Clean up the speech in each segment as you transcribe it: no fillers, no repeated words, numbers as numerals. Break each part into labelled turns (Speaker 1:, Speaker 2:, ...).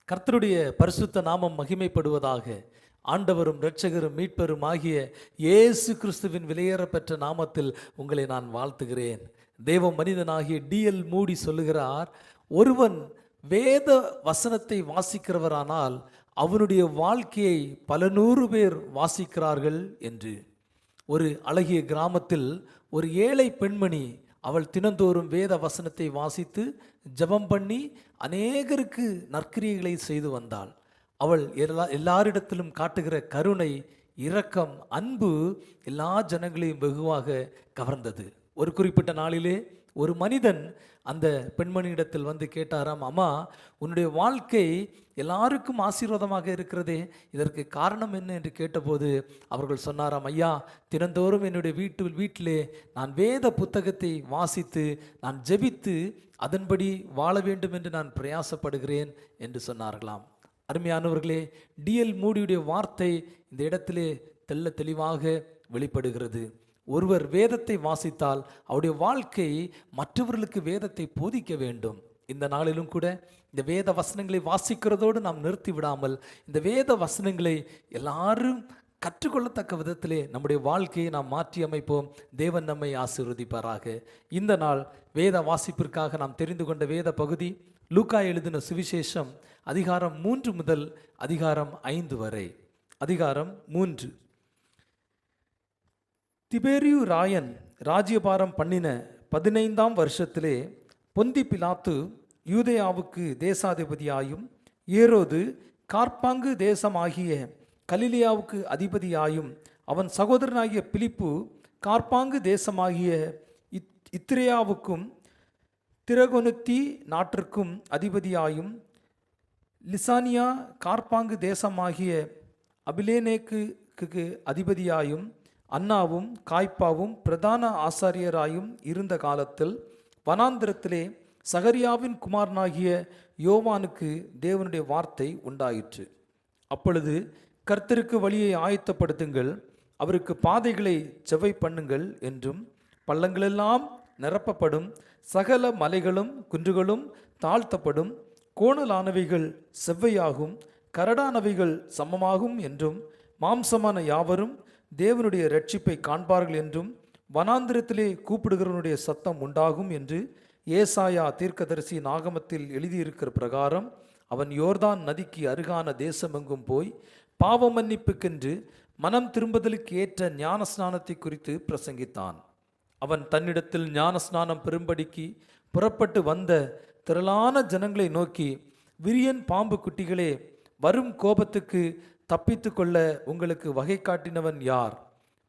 Speaker 1: கர்த்தருடைய பரிசுத்த நாமம் மகிமைப்படுவதாக. ஆண்டவரும் இரட்சகரும் மீட்பரும் ஆகிய இயேசு கிறிஸ்துவின் விலையேறப்பெற்ற நாமத்தில் உங்களை நான் வாழ்த்துகிறேன். தேவ மனிதனாகிய டிஎல் மூடி சொல்லுகிறார், ஒருவன் வேத வசனத்தை வாசிக்கிறவரானால் அவனுடைய வாழ்க்கையை பல நூறு பேர் வாசிக்கிறார்கள் என்று. ஒரு அழகிய கிராமத்தில் ஒரு ஏழை பெண்மணி, அவள் தினந்தோறும் வேத வசனத்தை வாசித்து ஜெபம் பண்ணி அநேகருக்கு நற்கிரியைகளை செய்து வந்தாள். அவள் எல்லாரிடத்திலும் காட்டுகிற கருணை, இரக்கம், அன்பு எல்லா ஜனங்களையும் வெகுவாக கவர்ந்தது. ஒரு குறிப்பிட்ட நாளிலே ஒரு மனிதன் அந்த பெண்மணியிடத்தில் வந்து கேட்டாராம், அம்மா, உன்னுடைய வாழ்க்கை எல்லாருக்கும் ஆசீர்வாதமாக இருக்கிறதே, இதற்கு காரணம் என்ன என்று கேட்டபோது அவர்கள் சொன்னாராம், ஐயா, தினந்தோறும் என்னுடைய வீட்டிலே நான் வேத புத்தகத்தை வாசித்து நான் ஜெபித்து அதன்படி வாழ வேண்டும் என்று நான் பிரயாசப்படுகிறேன் என்று சொன்னார்களாம். அருமையானவர்களே, டிஎல் மூடியுடைய வார்த்தை இந்த இடத்திலே தெள்ள தெளிவாக வெளிப்படுகிறது. ஒருவர் வேதத்தை வாசித்தால் அவருடைய வாழ்க்கை மற்றவர்களுக்கு வேதத்தை போதிக்க வேண்டும். இந்த நாளிலும் கூட இந்த வேத வசனங்களை வாசிக்கிறதோடு நாம் நிறுத்தி விடாமல் இந்த வேத வசனங்களை எல்லாரும் கற்றுக்கொள்ளத்தக்க விதத்திலே நம்முடைய வாழ்க்கையை நாம் மாற்றி அமைப்போம். தேவன் நம்மை ஆசீர்வதிப்பாராக. இந்த நாள் வேத வாசிப்பிற்காக நாம் தெரிந்து கொண்ட வேத பகுதி லூக்கா எழுதின சுவிசேஷம் அதிகாரம் 3 முதல் அதிகாரம் 5 வரை. அதிகாரம் 3. திபேரியு ராயன் ராஜ்யபாரம் பண்ணின 15ஆம் வருஷத்திலே பொந்தி பிலாத்து யூதேயாவுக்கு தேசாதிபதியாயும் ஏரோது கார்பாங்கு தேசமாகிய கலிலியாவுக்கு அதிபதியாயும் அவன் சகோதரனாகிய பிலிப்பு கார்பாங்கு தேசமாகிய இத்திரேயாவுக்கும் திரகொனுத்தி நாட்டிற்கும் அதிபதியாயும் லிசானியா கார்பாங்கு தேசமாகிய அபிலேனேக்கு அதிபதியாயும் அன்னாவும் காய்ப்பாவும் பிரதான ஆசாரியராயும் இருந்த காலத்தில் வனாந்திரத்திலே சகரியாவின் குமாரனாகிய யோவானுக்கு தேவனுடைய வார்த்தை உண்டாயிற்று. அப்பொழுது கர்த்தருக்கு வழியை ஆயத்தப்படுத்துங்கள், அவருக்கு பாதைகளை செவ்வை பண்ணுங்கள் என்றும், பள்ளங்களெல்லாம் நிரப்பப்படும், சகல மலைகளும் குன்றுகளும் தாழ்த்தப்படும், கோணலானவைகள் செவ்வையாகும், கரடானவைகள் சமமாகும் என்றும், மாம்சமான யாவரும் தேவனுடைய இரட்சிப்பை காண்பார்கள் என்றும், வனாந்திரத்திலே கூப்பிடுகிறவனுடைய சத்தம் உண்டாகும் என்று ஏசாயா தீர்க்கதரிசி ஆகமத்தில் எழுதியிருக்கிற பிரகாரம் அவன் யோர்தான் நதிக்கு அருகான தேசமெங்கும் போய் பாவ மன்னிப்புக்கென்று மனம் திரும்புதலுக்கு ஏற்ற ஞான ஸ்நானத்தை குறித்து பிரசங்கித்தான். அவன் தன்னிடத்தில் ஞான ஸ்நானம் பெறும்படிக்கு புறப்பட்டு வந்த திரளான ஜனங்களை நோக்கி, விரியன் பாம்பு குட்டிகளே, வரும் கோபத்துக்கு தப்பித்து கொள்ள உங்களுக்கு வகை காட்டினவன் யார்?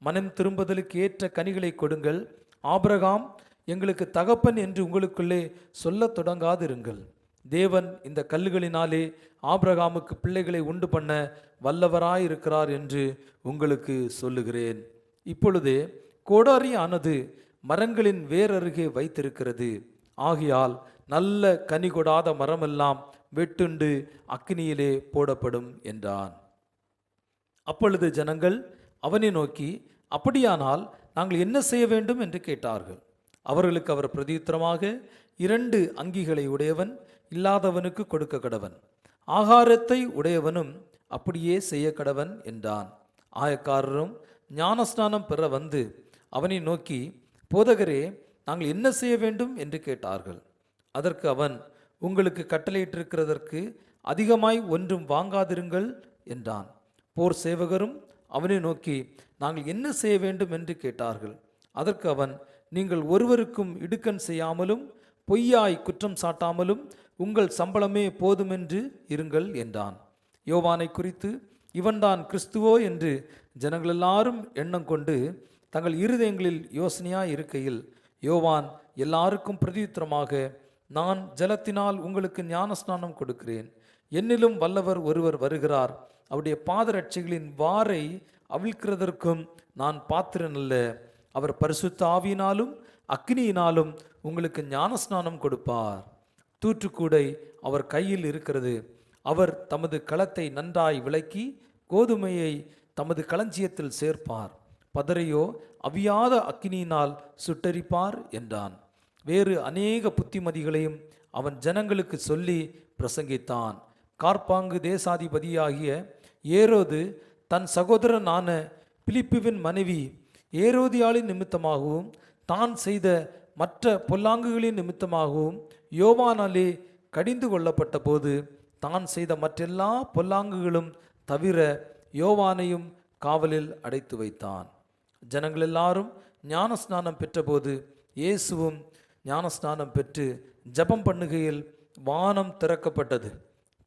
Speaker 1: மனம் திரும்புதலுக்கு ஏற்ற கனிகளை கொடுங்கள். ஆபிரகாம் எங்களுக்கு தகப்பன் என்று உங்களுக்குள்ளே சொல்லத் தொடங்காதிருங்கள். தேவன் இந்த கல்லுகளினாலே ஆபிரகாமுக்கு பிள்ளைகளை உண்டு பண்ண வல்லவராயிருக்கிறார் என்று உங்களுக்கு சொல்லுகிறேன். இப்பொழுதே கோடாரியானது மரங்களின் வேரருகே வைத்திருக்கிறது. ஆகையால் நல்ல கனி கொடாத மரமெல்லாம் வெட்டுண்டு அக்கினியிலே போடப்படும் என்றான். அப்பொழுது ஜனங்கள் அவனை நோக்கி, அப்படியானால் நாங்கள் என்ன செய்ய வேண்டும் என்று கேட்டார்கள். அவர்களுக்கு அவர் பிரதியுத்தரமாக, 2 அங்கிகளை உடையவன் இல்லாதவனுக்கு கொடுக்க கடவன், ஆகாரத்தை உடையவனும் அப்படியே செய்ய கடவன் என்றான். ஆயக்காரரும் ஞானஸ்நானம் பெற வந்து அவனை நோக்கி, போதகரே, நாங்கள் என்ன செய்ய வேண்டும் என்று கேட்டார்கள். அதற்கு அவன், உங்களுக்கு கட்டளையிட்டிருக்கிறதற்கு அதிகமாய் ஒன்றும் வாங்காதிருங்கள் என்றான். போர் சேவகரும் அவனை நோக்கி, நாங்கள் என்ன செய்ய வேண்டும் என்று கேட்டார்கள். அதற்கு அவன், நீங்கள் ஒருவருக்கும் இடுக்கண் செய்யாமலும் பொய்யாய் குற்றம் சாட்டாமலும் உங்கள் சம்பளமே போதுமென்று இருங்கள் என்றான். யோவானை குறித்து, இவன்தான் கிறிஸ்துவோ என்று ஜனங்கள் எல்லாரும் எண்ணம் கொண்டு தங்கள் இருதயங்களில் யோசனையாய் இருக்கையில், யோவான் எல்லாருக்கும் பிரதியுத்தரமாக, நான் ஜலத்தினால் உங்களுக்கு ஞானஸ்நானம் கொடுக்கிறேன், என்னிலும் வல்லவர் ஒருவர் வருகிறார், அவருடைய பாதரட்சைகளின் வாரை அவிழ்க்கிறதற்கும் நான் பாத்திரன் அல்ல. அவர் பரிசுத்த ஆவியினாலும் அக்னியினாலும் உங்களுக்கு ஞானஸ்நானம் கொடுப்பார். தூற்றுக்கூடை அவர் கையில் இருக்கிறது. அவர் தமது களத்தை நன்றாய் விளக்கி கோதுமையை தமது களஞ்சியத்தில் சேர்ப்பார், பதரையோ அவியாத அக்கினியினால் சுட்டரிப்பார் என்றான். வேறு அநேக புத்திமதிகளையும் அவன் ஜனங்களுக்கு சொல்லி பிரசங்கித்தான். கார்பாங்கு தேசாதிபதியாகிய ஏரோது தன் சகோதரனான பிலிப்புவின் மனைவி ஏரோதியாளின் நிமித்தமாகவும் தான் செய்த மற்ற பொல்லாங்குகளின் நிமித்தமாகவும் யோவானாலே கடிந்து கொள்ளப்பட்ட போது தான் செய்த மற்றெல்லா பொல்லாங்குகளும் தவிர யோவானையும் காவலில் அடைத்து வைத்தான். ஜனங்கள் எல்லாரும் ஞானஸ்நானம் பெற்றபோது இயேசுவும் ஞானஸ்நானம் பெற்று ஜெபம் பண்ணுகையில் வானம் திறக்கப்பட்டது.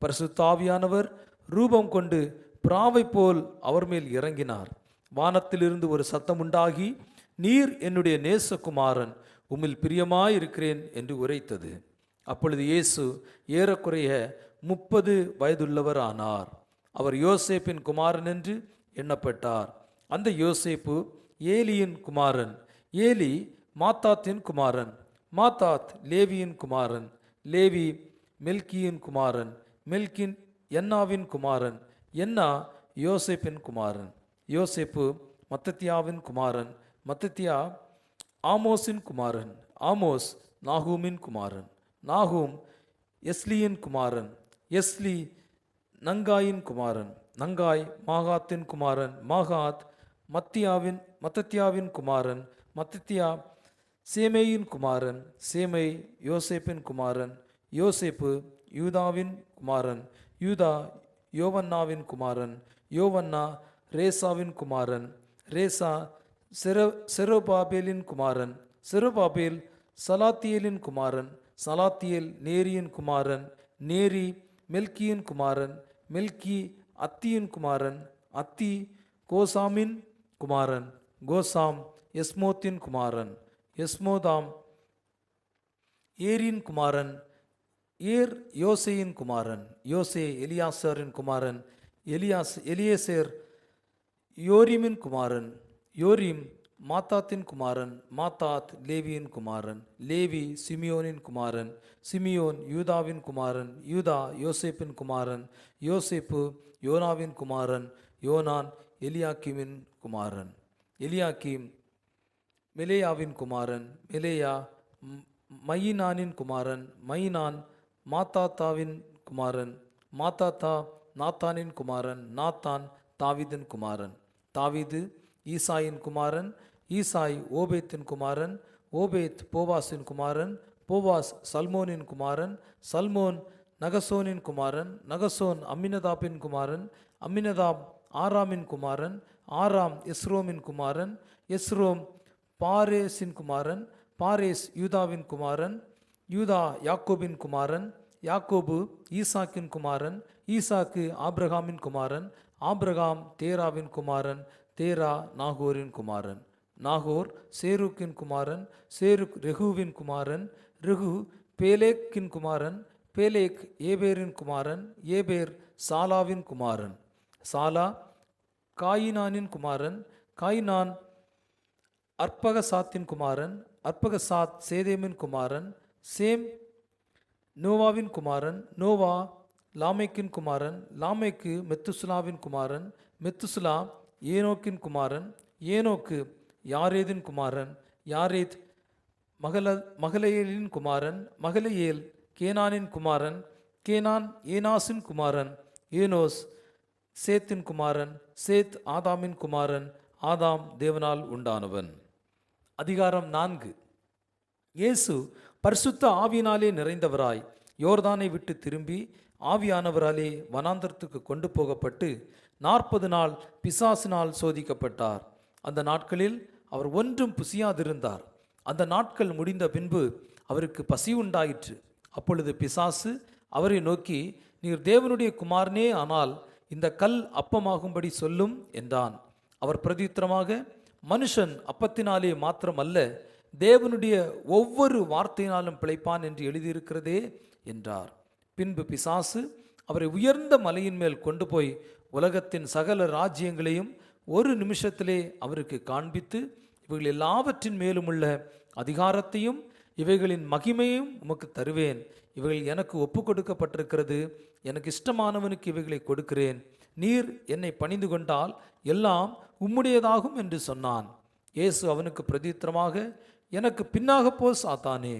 Speaker 1: பரிசுத்த ஆவியானவர் ரூபம் கொண்டு புறாவை போல் அவர் மேல் இறங்கினார். வானத்திலிருந்து ஒரு சத்தம் உண்டாகி, நீர் என்னுடைய நேசகுமாரன், உம்மில் பிரியமாயிருக்கிறேன் என்று உரைத்தது. அப்பொழுது இயேசு ஏறக்குறைய 30 வயதுள்ளவர் ஆனார். அவர் யோசேப்பின் குமாரன் என்று எண்ணப்பட்டார். அந்த யோசேப்பு ஏலியின் குமாரன், ஏலி மாத்தாத்தின் குமாரன், மாத்தாத் லேவியின் குமாரன், லேவி மெல்கியின் குமாரன், மெல்கின் என்னாவின் குமாரன், என்னா யோசேப்பின் குமாரன், யோசேப்பு மத்தத்தியாவின் குமாரன், மத்தத்தியா ஆமோஸின் குமாரன், ஆமோஸ் நாகூமின் குமாரன், நாகூம் எஸ்லியின் குமாரன், எஸ்லி நங்காயின் குமாரன், நங்காய் மாகாத்தின் குமாரன், மாகாத் மத்தத்தியாவின் குமாரன், மத்தத்தியா சேமேயின் குமாரன், சேமை யோசேப்பின் குமாரன், யோசேப்பு யூதாவின் குமாரன், யூதா யோவன்னாவின் குமாரன், யோவன்னா ரேசாவின் குமாரன், ரேசா செரோபாபேலின் குமாரன், செரோபாபேல் சலாத்தியேலின் குமாரன், சலாத்தியேல் நேரியின் குமாரன், நேரி மெல்கியின் குமாரன், மெல்கி அத்தியின் குமாரன், அத்தி கோசாமின் குமாரன், கோசாம் எஸ்மோத்தின் குமாரன், எஸ்மோதாம் ஏரின் குமாரன், ஏர் யோசேயின் குமாரன், யோசே எலியாசரின் குமாரன், எலியேசேர் யோரிமின் குமாரன், யோரிம் மாத்தாத்தின் குமாரன், மாத்தாத் லேவியின் குமாரன், லேவி சிமியோனின் குமாரன், சிமியோன் யூதாவின் குமாரன், யூதா யோசேப்பின் குமாரன், யோசேப்பு யோனாவின் குமாரன், யோனான் எலியாக்கிமின் குமாரன், எலியாக்கிம் மெலேயாவின் குமாரன், மெலேயா மயினானின் குமாரன், மயினான் மாத்தாத்தாவின் குமாரன், மாத்தாத்தா நாத்தானின் குமாரன், நாத்தான் தாவீதின் குமாரன், தாவீது ஈசாயின் குமாரன், ஈசாய் ஓபேத்தின் குமாரன், ஓபேத் போவாசின் குமாரன், போவாஸ் சல்மோனின் குமாரன், சல்மோன் நகசோனின் குமாரன், நகசோன் அம்மினதாபின் குமாரன், அம்மினதாப் ஆராமின் குமாரன், ஆராம் எஸ்ரோமின் குமாரன், எஸ்ரோம் பாரேஸின் குமாரன், பாரேஸ் யூதாவின் குமாரன், யூதா யாக்கோபின் குமாரன், யாக்கோபு ஈசாக்கின் குமாரன், ஈசாக்கு ஆபிரகாமின் குமாரன், ஆபிரகாம் தேராவின் குமாரன், தேரா நாகோரின் குமாரன், நாகோர் சேருக்கின் குமாரன், சேருக் ரெகுவின் குமாரன், ரெகு பேலேக்கின் குமாரன், பேலேக் ஏபேரின் குமாரன், ஏபேர் சாலாவின் குமாரன், சாலா காயினானின் குமாரன், காயினான் அற்பகசாத்தின் குமாரன், அற்பகசாத் சேதேமின் குமாரன், சேம் நோவாவின் குமாரன், நோவா லாமேக்கின் குமாரன், லாமேக்கு மெத்துசுலாவின் குமாரன், மெத்துசுலா ஏனோக்கின் குமாரன், ஏனோக்கு யாரேதின் குமாரன், யாரேத் மகலையேலின் குமாரன், மகலையேல் கேனானின் குமாரன், கேனான் ஏனாசின் குமாரன், ஏனோஸ் சேத்தின் குமாரன், சேத் ஆதாமின் குமாரன், ஆதாம் தேவனால் உண்டானவன். அதிகாரம் 4. இயேசு பரிசுத்த ஆவியினாலே நிறைந்தவராய் யோர்தானை விட்டு திரும்பி ஆவியானவராலே வனாந்தரத்துக்கு கொண்டு போகப்பட்டு 40 நாள் பிசாசினால் சோதிக்கப்பட்டார். அந்த நாட்களில் அவர் ஒன்றும் புசியாதிருந்தார். அந்த நாட்கள் முடிந்த பின்பு அவருக்கு பசி உண்டாயிற்று. அப்பொழுது பிசாசு அவரை நோக்கி, நீர் தேவனுடைய குமாரனே ஆனால் இந்த கல் அப்பமாகும்படி சொல்லும் என்றான். அவர் பிரதியுத்தரமாக, மனுஷன் அப்பத்தினாலே மாத்திரமல்ல, தேவனுடைய ஒவ்வொரு வார்த்தையினாலும் பிழைப்பான் என்று எழுதியிருக்கிறதே என்றார். பின்பு பிசாசு அவரை உயர்ந்த மலையின் மேல் கொண்டு போய் உலகத்தின் சகல ராஜ்யங்களையும் ஒரு நிமிஷத்திலே அவருக்கு காண்பித்து, இவைகள் எல்லாவற்றின் மேலும் உள்ள அதிகாரத்தையும் இவைகளின் மகிமையும் உமக்கு தருவேன். இவைகள் எனக்கு ஒப்பு கொடுக்கப்பட்டிருக்கிறது. எனக்கு இஷ்டமானவனுக்கு இவைகளை கொடுக்கிறேன். நீர் என்னை பணிந்து கொண்டால் எல்லாம் உம்முடையதாகும் என்று சொன்னான். இயேசு அவனுக்கு பிரதித்திரமாக, எனக்கு பின்னாக போ சாத்தானே,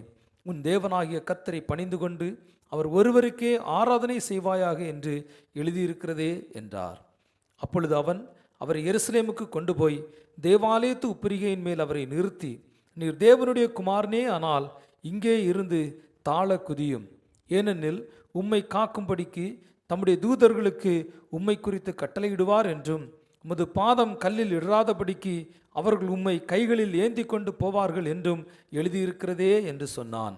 Speaker 1: உன் தேவனாகிய கர்த்தரை பணிந்து கொண்டு அவர் ஒருவருக்கே ஆராதனை செய்வாயாக என்று எழுதியிருக்கிறதே என்றார். அப்பொழுது அவன் அவரை எருசலேமுக்கு கொண்டு போய் தேவாலயத்து உப்பிரிகையின் மேல் அவரை நிறுத்தி, நீர் தேவனுடைய குமாரனே ஆனால் இங்கே இருந்து தாழ குதியும். ஏனெனில் உம்மை காக்கும்படிக்கு தம்முடைய தூதர்களுக்கு உம்மை குறித்து கட்டளையிடுவார் என்றும், உமது பாதம் கல்லில் இடாதபடிக்கு அவர்கள் உம்மை கைகளில் ஏந்தி கொண்டு போவார்கள் என்றும் எழுதியிருக்கிறதே என்று சொன்னான்.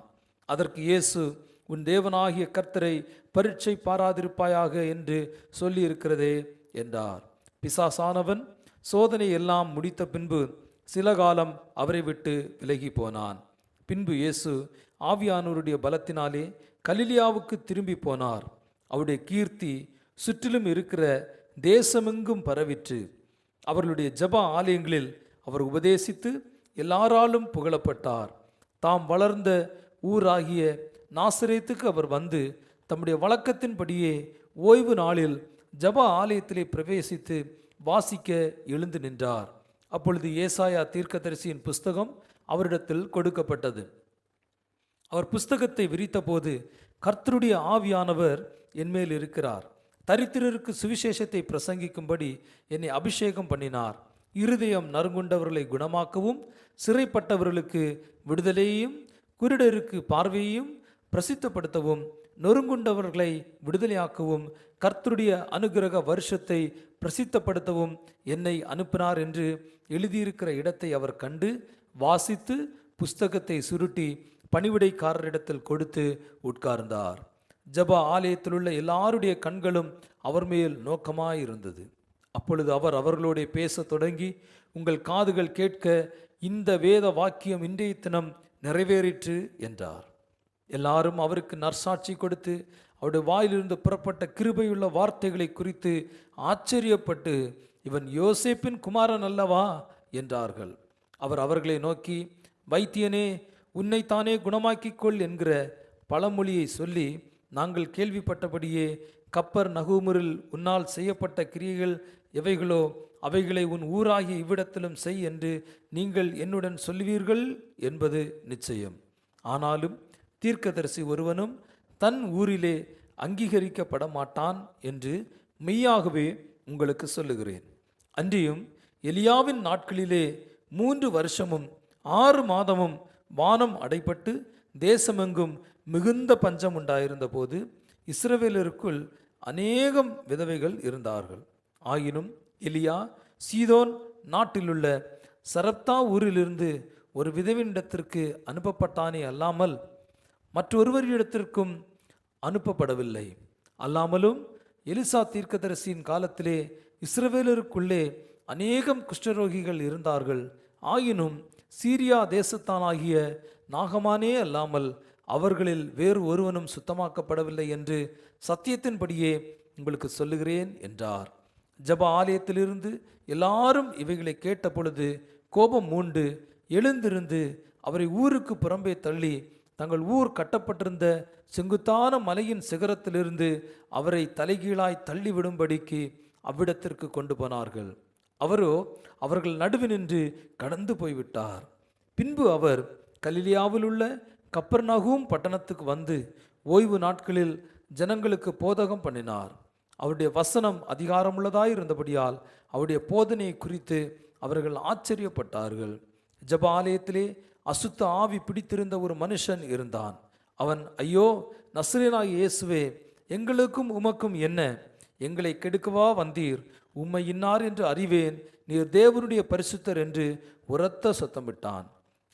Speaker 1: அதற்கு இயேசு, உன் தேவனாகிய கர்த்தரை பரீட்சை பாராதிருப்பாயாக என்று சொல்லியிருக்கிறதே என்றார். பிசாசானவன் சோதனை எல்லாம் முடித்த பின்பு சில காலம் அவரை விட்டு விலகி போனான். பின்பு இயேசு ஆவியானவருடைய பலத்தினாலே கலிலியாவுக்கு திரும்பி போனார். அவருடைய கீர்த்தி சுற்றிலும் இருக்கிற தேசமெங்கும் பரவிற்று. அவர்களுடைய ஜெப ஆலயங்களில் அவர் உபதேசித்து எல்லாராலும் புகழப்பட்டார். தாம் வளர்ந்த ஊராகிய நாசரேத்துக்கு அவர் வந்து தம்முடைய வழக்கத்தின்படியே ஓய்வு நாளில் ஜெப ஆலயத்திலே பிரவேசித்து வாசிக்க எழுந்து நின்றார். அப்பொழுது ஏசாயா தீர்க்கதரிசியின் புஸ்தகம் அவரிடத்தில் கொடுக்கப்பட்டது. அவர் புஸ்தகத்தை விரித்தபோது, கர்த்தருடைய ஆவியானவர் என்மேல் இருக்கிறார், தரித்திரருக்கு சுவிசேஷத்தை பிரசங்கிக்கும்படி என்னை அபிஷேகம் பண்ணினார், இருதயம் நறுங்குண்டவர்களை குணமாக்கவும், சிறைப்பட்டவர்களுக்கு விடுதலையையும், குருடருக்கு பார்வையையும் பிரசித்தப்படுத்தவும், நொறுங்குண்டவர்களை விடுதலையாக்கவும், கர்த்தருடைய அனுக்கிரக வருஷத்தை பிரசித்தப்படுத்தவும் என்னை அனுப்பினார் என்று எழுதியிருக்கிற இடத்தை அவர் கண்டு வாசித்து புஸ்தகத்தை சுருட்டி பணிவிடைக்காரரிடத்தில் கொடுத்து உட்கார்ந்தார். ஜெப ஆலயத்தில் உள்ள எல்லாருடைய கண்களும் அவர் மேல் நோக்கமாயிருந்தது. அப்பொழுது அவர் அவர்களோட பேச தொடங்கி, உங்கள் காதுகள் கேட்க இந்த வேத வாக்கியம் இன்றைய தினம் நிறைவேறிற்று என்றார். எல்லாரும் அவருக்கு நற்சாட்சி கொடுத்து அவருடைய வாயிலிருந்து புறப்பட்ட கிருபையுள்ள வார்த்தைகளை குறித்து ஆச்சரியப்பட்டு, இவன் யோசேப்பின் குமாரன் அல்லவா என்றார்கள். அவர் அவர்களை நோக்கி, வைத்தியனே, உன்னைத்தானே குணமாக்கிக்கொள் என்கிற பழமொழியை சொல்லி, நாங்கள் கேள்விப்பட்டபடியே கப்பர் நகூமுரில் உன்னால் செய்யப்பட்ட கிரியைகள் எவைகளோ அவைகளை உன் ஊராகிய இவ்விடத்திலும் செய் என்று நீங்கள் என்னுடன் சொல்லுவீர்கள் என்பது நிச்சயம். ஆனாலும் தீர்க்கதரிசி ஒருவனும் தன் ஊரிலே அங்கீகரிக்கப்பட மாட்டான் என்று மெய்யாகவே உங்களுக்கு சொல்லுகிறேன். அன்றியும் எலியாவின் நாட்களிலே 3 வருஷமும் 6 மாதமும் வானம் அடைபட்டு தேசமெங்கும் மிகுந்த பஞ்சம் உண்டாயிருந்த போது இஸ்ரவேலருக்குள் அநேகம் விதவைகள் இருந்தார்கள். ஆயினும் எலியா சீதோன் நாட்டிலுள்ள சரப்தா ஊரிலிருந்து ஒரு விதவினிடத்திற்கு அனுப்பப்பட்டானே அல்லாமல் மற்றொருவரிடத்திற்கும் அனுப்பப்படவில்லை. அல்லாமலும் எலிசா தீர்க்கதரிசியின் காலத்திலே இஸ்ரவேலருக்குள்ளே அநேகம் குஷ்டரோகிகள் இருந்தார்கள். ஆயினும் சீரியா தேசத்தானாகிய நாகமானே அல்லாமல் அவர்களில் வேறு ஒருவனும் சுத்தமாக்கப்படவில்லை என்று சத்தியத்தின்படியே உங்களுக்கு சொல்லுகிறேன் என்றார். ஜெப ஆலயத்திலிருந்து எல்லாரும் இவைகளை கேட்ட பொழுது கோபம் மூண்டு எழுந்திருந்து அவரை ஊருக்கு புறம்பே தள்ளி தங்கள் ஊர் கட்டப்பட்டிருந்த செங்குத்தான மலையின் சிகரத்திலிருந்து அவரை தலைகீழாய் தள்ளிவிடும்படிக்கு அவ்விடத்திற்கு கொண்டு போனார்கள். அவரோ அவர்கள் நடுவினின்று கடந்து போய்விட்டார். பின்பு அவர் கலிலியாவில் உள்ள கப்பர்நகூம் பட்டணத்துக்கு வந்து ஓய்வு நாட்களில் ஜனங்களுக்கு போதகம் பண்ணினார். அவருடைய வசனம் அதிகாரமுள்ளதாய் இருந்தபடியால் அவருடைய போதனையை குறித்து அவர்கள் ஆச்சரியப்பட்டார்கள். ஜெப ஆலயத்திலே அசுத்த ஆவி பிடித்திருந்த ஒரு மனுஷன் இருந்தான். அவன், ஐயோ, நசரேயனாகிய இயேசுவே, எங்களுக்கும் உமக்கும் என்ன? எங்களை கெடுக்கவா வந்தீர்? உம்மை இன்னார் என்று அறிவேன், நீர் தேவனுடைய பரிசுத்தர் என்று உரத்த சத்தமிட்டான்.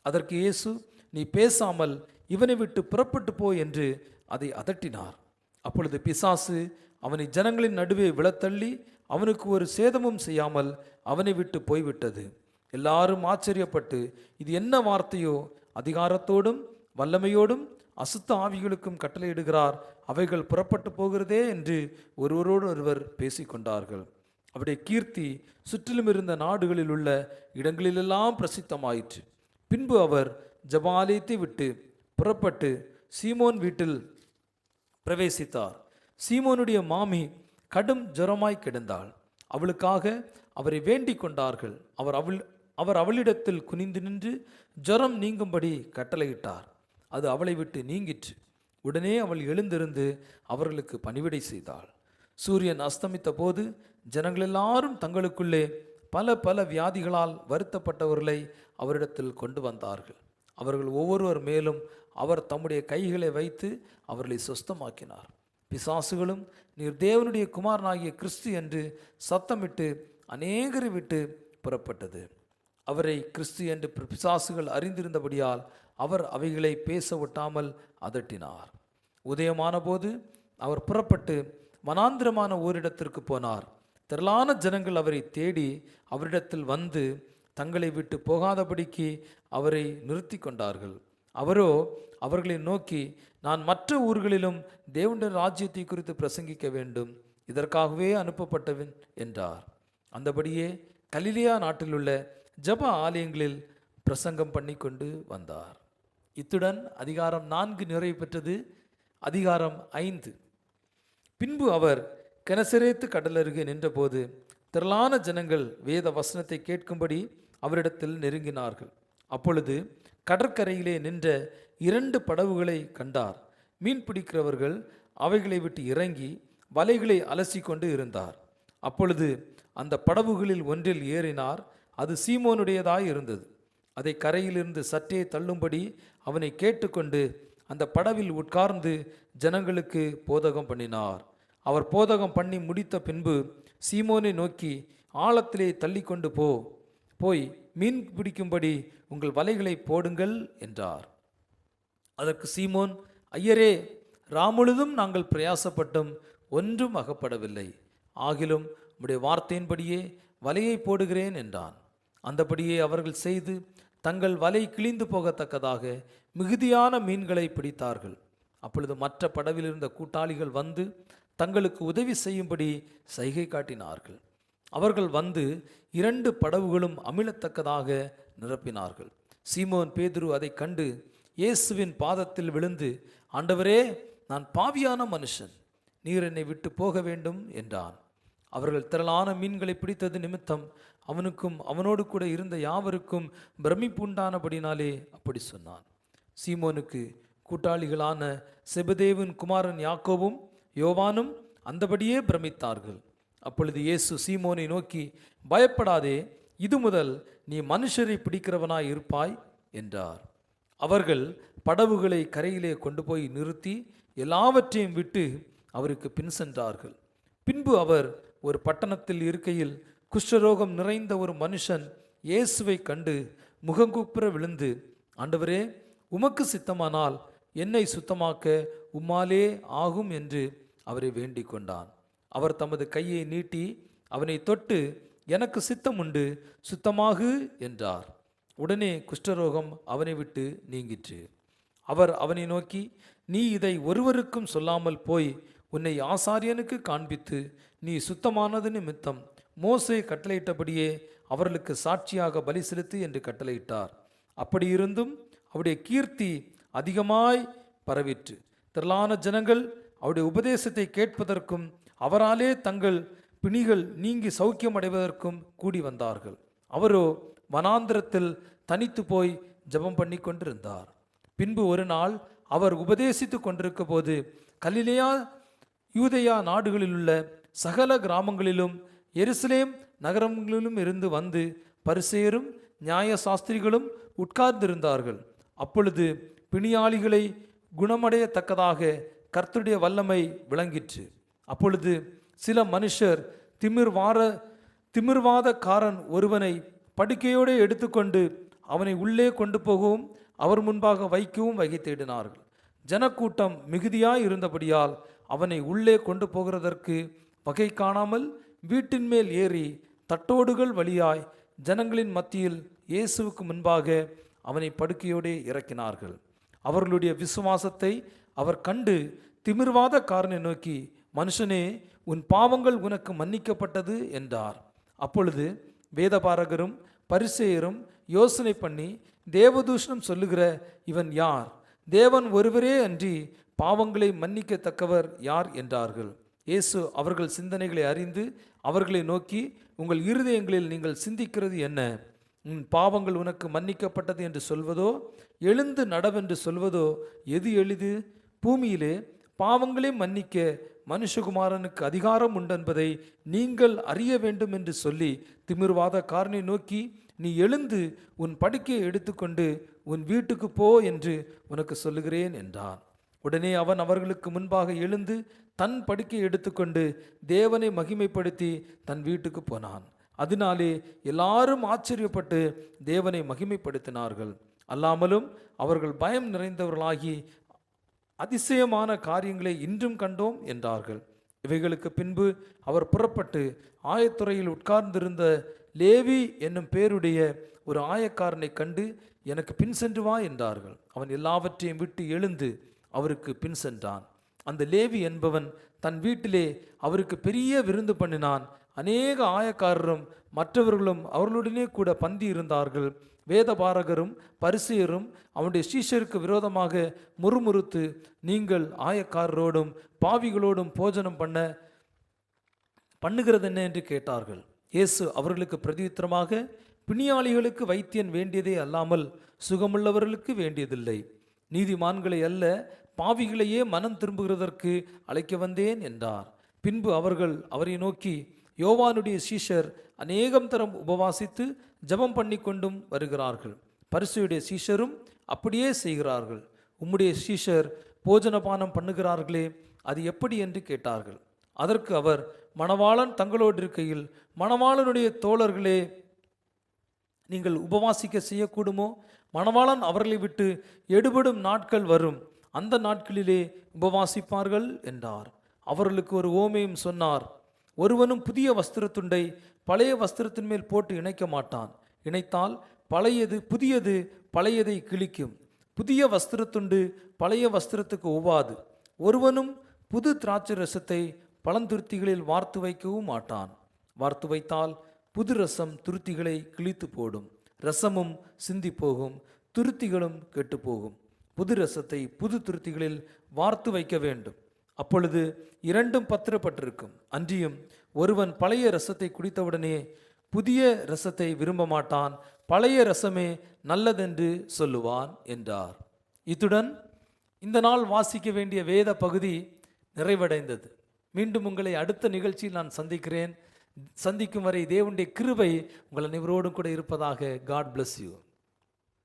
Speaker 1: அதற்கு இயேசு, நீ பேசாமல் இவனை விட்டு புறப்பட்டு போ என்று அதை அதட்டினார். அப்பொழுது பிசாசு அவனை ஜனங்களின் நடுவே விழத்தள்ளி அவனுக்கு ஒரு சேதமும் செய்யாமல் அவனை விட்டு போய்விட்டது. எல்லாரும் ஆச்சரியப்பட்டு, இது என்ன வார்த்தையோ, அதிகாரத்தோடும் வல்லமையோடும் அசுத்த ஆவிகளுக்கும் கட்டளையிடுகிறார், அவைகள் புறப்பட்டு போகிறதே என்று ஒருவரோடு ஒருவர் பேசிக்கொண்டார்கள். அவருடைய கீர்த்தி சுற்றிலும் இருந்த நாடுகளில் உள்ள இடங்களிலெல்லாம் பிரசித்தமாயிற்று. பின்பு அவர் ஜெப ஆலயத்தை விட்டு புறப்பட்டு சீமோன் வீட்டில் பிரவேசித்தார். சீமோனுடைய மாமி கடும் ஜுரமாய் கிடந்தாள். அவளுக்காக அவரை வேண்டிக் கொண்டார்கள். அவர் அவளிடத்தில் குனிந்து நின்று ஜுரம் நீங்கும்படி கட்டளையிட்டார். அது அவளை விட்டு நீங்கிற்று. உடனே அவள் எழுந்திருந்து அவர்களுக்கு பணிவிடை செய்தாள். சூரியன் அஸ்தமித்த போது ஜனங்கள் எல்லாரும் தங்களுக்குள்ளே பல பல வியாதிகளால் வருத்தப்பட்டவர்களை அவரிடத்தில் கொண்டு வந்தார்கள். அவர்கள் ஒவ்வொருவர் மேலும் அவர் தம்முடைய கைகளை வைத்து அவர்களை சுஸ்தமாக்கினார். பிசாசுகளும் நீர் தேவனுடைய குமாரனாகிய கிறிஸ்து என்று சத்தமிட்டு அநேகரை விட்டு புறப்பட்டது. அவரை கிறிஸ்து என்று பிசாசுகள் அறிந்திருந்தபடியால் அவர் அவைகளை பேச விட்டாமல் அதட்டினார். உதயமான போது அவர் புறப்பட்டு வனாந்திரமான ஓரிடத்திற்கு போனார். திரளான ஜனங்கள் அவரை தேடி அவரிடத்தில் வந்து தங்களை விட்டு போகாதபடிக்கு அவரை நிறுத்தி கொண்டார்கள். அவரோ அவர்களை நோக்கி, நான் மற்ற ஊர்களிலும் தேவனுடைய ராஜ்யத்தை குறித்து பிரசங்கிக்க வேண்டும், இதற்காகவே அனுப்பப்பட்டவன் என்றார். அந்தபடியே கலிலேயா நாட்டிலுள்ள ஜப ஆலயங்களில் பிரசங்கம் பண்ணி கொண்டு வந்தார். இத்துடன் அதிகாரம் 4 நிறைவு பெற்றது. அதிகாரம் 5. பின்பு அவர் கெனசரேத்து கடலருகே நின்றபோது திரளான ஜனங்கள் வேத வசனத்தை கேட்கும்படி அவரிடத்தில் நெருங்கினார்கள். அப்பொழுது கடற்கரையிலே நின்ற 2 படகுகளை கண்டார். மீன் பிடிக்கிறவர்கள் அவைகளை விட்டு இறங்கி வலைகளை அலசி கொண்டு இருந்தார். அப்பொழுது அந்த படகுகளில் ஒன்றில் ஏறினார். அது சீமோனுடையதாய் இருந்தது. அதை கரையிலிருந்து சற்றே தள்ளும்படி அவனை கேட்டுக்கொண்டு அந்த படவில் உட்கார்ந்து ஜனங்களுக்கு போதகம் பண்ணினார். அவர் போதகம் பண்ணி முடித்த பின்பு சீமோனை நோக்கி, ஆழத்திலே தள்ளி கொண்டு போய் மீன் பிடிக்கும்படி உங்கள் வலைகளை போடுங்கள் என்றார். அதற்கு சீமோன், ஐயரே, ராமுழுதும் நாங்கள் பிரயாசப்பட்டும் ஒன்றும் அகப்படவில்லை, ஆகிலும் உம்முடைய வார்த்தையின்படியே வலையை போடுகிறேன் என்றான். அந்தபடியே அவர்கள் செய்து தங்கள் வலை கிழிந்து போகத்தக்கதாக மிகுதியான மீன்களை பிடித்தார்கள். அப்பொழுது மற்ற படவில் இருந்த கூட்டாளிகள் வந்து தங்களுக்கு உதவி செய்யும்படி சைகை காட்டினார்கள். அவர்கள் வந்து 2 படகுகளும் அமிழத்தக்கதாக நிரப்பினார்கள். சீமோன் பேதுரு அதை கண்டு இயேசுவின் பாதத்தில் விழுந்து, ஆண்டவரே, நான் பாவியான மனுஷன், நீர் என்னை விட்டு போக வேண்டும் என்றான். அவர்கள் திரளான மீன்களை பிடித்தது நிமித்தம் அவனுக்கும் அவனோடு கூட இருந்த யாவருக்கும் பிரமிப்புண்டானபடினாலே அப்படி சொன்னான். சீமோனுக்கு கூட்டாளிகளான செபதேவின் குமாரன் யாக்கோவும் யோவானும் அந்தபடியே பிரமித்தார்கள். அப்பொழுது இயேசு சீமோனை நோக்கி, பயப்படாதே, இது முதல் நீ மனுஷரை பிடிக்கிறவனாய் இருப்பாய் என்றார். அவர்கள் படகுகளை கரையிலே கொண்டு போய் நிறுத்தி எல்லாவற்றையும் விட்டு அவருக்கு பின் சென்றார்கள். பின்பு அவர் ஒரு பட்டணத்தில் இருக்கையில் குஷ்டரோகம் நிறைந்த ஒரு மனுஷன் இயேசுவை கண்டு முகங்குப்புற விழுந்து, ஆண்டவரே, உமக்கு சித்தமானால் என்னை சுத்தமாக்க உம்மாலே ஆகும் என்று அவரை வேண்டிக் கொண்டான். அவர் தமது கையை நீட்டி அவனை தொட்டு, எனக்கு சித்தம் உண்டு, சுத்தமாகு என்றார். உடனே குஷ்டரோகம் அவனை விட்டு நீங்கிற்று. அவர் அவனை நோக்கி, நீ இதை ஒருவருக்கும் சொல்லாமல் போய் உன்னை ஆசாரியனுக்கு காண்பித்து நீ சுத்தமானது நிமித்தம் மோசே கட்டளையிட்டபடியே அவர்களுக்கு சாட்சியாக பலி செலுத்து என்று கட்டளையிட்டார். அப்படி இருந்தும் அவருடைய கீர்த்தி அதிகமாய் பரவிற்று. திரளான ஜனங்கள் அவருடைய உபதேசத்தை கேட்பதற்கும் அவராலே தங்கள் பிணிகள் நீங்கி சௌக்கியம் அடைவதற்கும் கூடி வந்தார்கள். அவரோ வனாந்திரத்தில் தனித்து போய் ஜெபம் பண்ணி கொண்டிருந்தார். பின்பு ஒரு நாள் அவர் உபதேசித்து கொண்டிருக்க போது கலிலேயா யூதேயா நாடுகளில் உள்ள சகல கிராமங்களிலும் எருசலேம் நகரங்களிலும் இருந்து வந்து பரிசேயரும் நியாய சாஸ்திரிகளும் உட்கார்ந்திருந்தார்கள். அப்பொழுது பிணியாளிகளை குணமடையத்தக்கதாக கர்த்தருடைய வல்லமை விளங்கிற்று. அப்பொழுது சில மனுஷர் திமிர்வாதக்காரன் ஒருவனை படுக்கையோடு எடுத்துக்கொண்டு அவனை உள்ளே கொண்டு போகவும் அவர் முன்பாக வைக்கவும் வகை தேடினார்கள். ஜனக்கூட்டம் மிகுதியாய் இருந்தபடியால் அவனை உள்ளே கொண்டு போகிறதற்கு வகை காணாமல் வீட்டின் மேல் ஏறி தட்டோடுகள் வழியாய் ஜனங்களின் மத்தியில் இயேசுவுக்கு முன்பாக அவனை படுக்கையோடே இறக்கினார்கள். அவர்களுடைய விசுவாசத்தை அவர் கண்டு திமிர்வாதக்காரனை நோக்கி, மனுஷனே, உன் பாவங்கள் உனக்கு மன்னிக்கப்பட்டது என்றார். அப்பொழுது வேதபாரகரும் பரிசேயரும் யோசனை பண்ணி, தேவதூஷணம் சொல்லுகிற இவன் யார்? தேவன் ஒருவரே அன்றி பாவங்களை மன்னிக்கத்தக்கவர் யார் என்றார்கள். இயேசு அவர்கள் சிந்தனைகளை அறிந்து அவர்களை நோக்கி, உங்கள் இருதயங்களில் நீங்கள் சிந்திக்கிறது என்ன? உன் பாவங்கள் உனக்கு மன்னிக்கப்பட்டது என்று சொல்வதோ, எழுந்து நடவென்று சொல்வதோ எது எளிது? பூமியிலே பாவங்களை மன்னிக்க மனுஷகுமாரனுக்கு அதிகாரம் உண்டென்பதை நீங்கள் அறிய வேண்டும் என்று சொல்லி திமிர்வாதக்காரனை நோக்கி, நீ எழுந்து உன் படுக்கையை எடுத்துக்கொண்டு உன் வீட்டுக்கு போ என்று உனக்கு சொல்லுகிறேன் என்றான். உடனே அவன் அவர்களுக்கு முன்பாக எழுந்து தன் படுக்கையை எடுத்துக்கொண்டு தேவனை மகிமைப்படுத்தி தன் வீட்டுக்கு போனான். அதனாலே எல்லாரும் ஆச்சரியப்பட்டு தேவனை மகிமைப்படுத்தினார்கள். அல்லாமலும் அவர்கள் பயம் நிறைந்தவர்களாகி, அதிசயமான காரியங்களை இன்றும் கண்டோம் என்றார்கள். இவைகளுக்கு பின்பு அவர் புறப்பட்டு ஆயத்துறையில் உட்கார்ந்திருந்த லேவி என்னும் பேருடைய ஒரு ஆயக்காரனை கண்டு, எனக்கு பின் சென்று வா என்றார்கள். அவன் எல்லாவற்றையும் விட்டு எழுந்து அவருக்கு பின் சென்றான். அந்த லேவி என்பவன் தன் வீட்டிலே அவருக்கு பெரிய விருந்து பண்ணினான். அநேக ஆயக்காரரும் மற்றவர்களும் அவர்களுடனே கூட பந்தி இருந்தார்கள். வேதபாரகரும் பரிசேயரும் அவனுடைய சீஷருக்கு விரோதமாக முறுமுறுத்து, நீங்கள் ஆயக்காரரோடும் பாவிகளோடும் போஜனம் பண்ணுகிறது என்ன என்று கேட்டார்கள். இயேசு அவர்களுக்கு பிரதியுத்தரமாக, பிணியாளிகளுக்கு வைத்தியன் வேண்டியதே அல்லாமல் சுகமுள்ளவர்களுக்கு வேண்டியதில்லை. நீதிமான்களை அல்ல, பாவிகளையே மனம் திரும்புகிறதற்கு அழைக்க வந்தேன் என்றார். பின்பு அவர்கள் அவரை நோக்கி, யோவானுடைய சீஷர் அநேகம் தரம் உபவாசித்து ஜெபம் பண்ணி கொண்டும் வருகிறார்கள், பரிசேயுடைய சீஷரும் அப்படியே செய்கிறார்கள். உம்முடைய சீஷர் போஜனபானம் பண்ணுகிறார்களே, அது எப்படி என்று கேட்டார்கள். அதற்கு அவர், மணவாளன் தங்களோடு இருக்கையில் மணவாளனுடைய தோழர்களே நீங்கள் உபவாசிக்க செய்யக்கூடுமோ? மணவாளன் அவர்களை விட்டு எடுபடும் நாட்கள் வரும், அந்த நாட்களிலே உபவாசிப்பார்கள் என்றார். அவர்களுக்கு ஒரு ஓமையும் சொன்னார். ஒருவனும் புதிய வஸ்திரத்துண்டை பழைய வஸ்திரத்தின் மேல் போட்டு இணைக்க மாட்டான். இணைத்தால் பழையது புதியது பழையதை கிழிக்கும். புதிய வஸ்திரத்துண்டு பழைய வஸ்திரத்துக்கு ஒவ்வாது. ஒருவனும் புது திராட்சை ரசத்தை பழந்துருத்திகளில் வார்த்து வைக்கவும் மாட்டான். வார்த்து வைத்தால் புது ரசம் துருத்திகளை கிழித்து போடும், ரசமும் சிந்தி போகும், துருத்திகளும் கெட்டு போகும். புது ரசத்தை புது துருத்திகளில் வார்த்து வைக்க வேண்டும், அப்பொழுது இரண்டும் பத்திரப்பட்டிருக்கும். அன்றியும் ஒருவன் பழைய ரசத்தை குடித்தவுடனே புதிய ரசத்தை விரும்ப மாட்டான், பழைய ரசமே நல்லதென்று சொல்லுவான் என்றார். இத்துடன் இந்த நாள் வாசிக்க வேண்டிய வேத பகுதி நிறைவடைந்தது. மீண்டும் உங்களை அடுத்த நிகழ்ச்சியில் நான் சந்திக்கிறேன். சந்திக்கும் வரை தேவனுடைய கிருபை உங்கள் அனைவரோடும் கூட இருப்பதாக. God bless you.